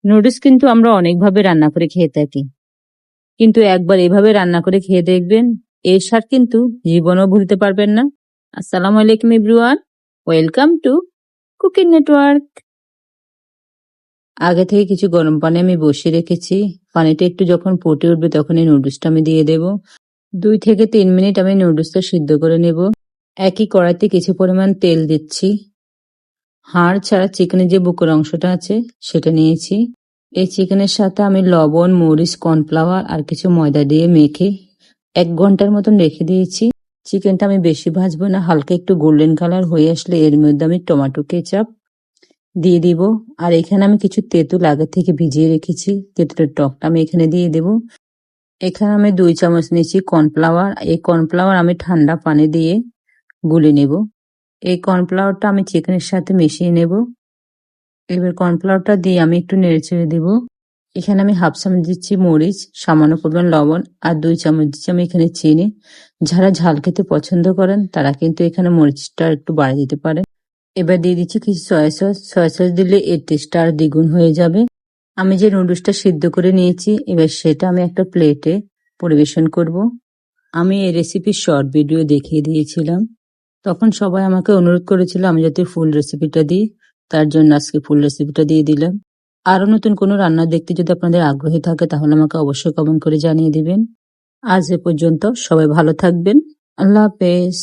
Noodles কিন্তু আমরা অনেকভাবে রান্না করে খেয়ে থাকি, কিন্তু একবার এভাবে রান্না করে খেয়ে দেখবেন, এর স্বাদ কিন্তু জীবনেও ভুলতে পারবেন না। আসসালামু আলাইকুম everyone, welcome to cooking network. আগে থেকে কিছু গরম পানি আমি বসিয়ে রেখেছি। পানিটা একটু যখন ফুটে উঠবে তখন এই নুডলসটা আমি দিয়ে দেব। 2 থেকে 3 মিনিট আমি নুডলসটা সিদ্ধ করে নেব। একই কড়াইতে কিছু পরিমাণ তেল দিচ্ছি। হাড় ছাড়া চিকেনের যে বুকের অংশটা আছে সেটা নিয়েছি। এই চিকেনের সাথে আমি লবণ, মরিচ, কর্নফ্লাওয়ার আর কিছু ময়দা দিয়ে মেখে 1 ঘন্টার মতন রেখে দিয়েছি। চিকেনটা আমি বেশি ভাজবো না, হালকা একটু গোল্ডেন কালার হয়ে আসলে এর মধ্যে আমি টমেটো কেচাপ দিয়ে দিব। আর এখানে আমি কিছু তেঁতুল আগে থেকে ভিজিয়ে রেখেছি, তেঁতুলের টকটা আমি এখানে দিয়ে দেব। এখানে আমি 2 চামচ নিয়েছি কর্নফ্লাওয়ার। এই কর্নফ্লাওয়ার আমি ঠান্ডা পানি দিয়ে গুলে নেব। এই কর্নফ্লাওয়ারটা আমি চিকেনের সাথে মিশিয়ে নেব। এবার কর্নফ্লাওয়ারটা দিয়ে আমি একটু নেড়ে চেড়ে দেবো। এখানে আমি 1/2 চামচ দিচ্ছি মরিচ, সামান্য পরিমাণ লবণ আর 2 চামচ দিচ্ছি আমি এখানে চিনি। যারা ঝাল খেতে পছন্দ করেন তারা কিন্তু এখানে মরিচটা একটু বাড়িয়ে দিতে পারে। এবার দিয়ে দিচ্ছি কিছু সয়া সস। সয়া সস দিলে এর টেস্টটা আর দ্বিগুণ হয়ে যাবে। আমি যে নুডলসটা সিদ্ধ করে নিয়েছি এবার সেটা আমি একটা প্লেটে পরিবেশন করব। আমি এই রেসিপির শর্ট ভিডিও দেখিয়ে দিয়েছিলাম, তখন সবাই আমাকে অনুরোধ করেছিল আমি যাতে ফুল রেসিপিটা দিই, তার জন্য আজকে ফুল রেসিপিটা দিয়ে দিলাম। আরো নতুন কোনো রান্না দেখতে যদি আপনাদের আগ্রহী থাকে তাহলে আমাকে অবশ্যই কমেন্ট করে জানিয়ে দিবেন। আজ এ পর্যন্ত, সবাই ভালো থাকবেন। আল্লাহ হাফেজ।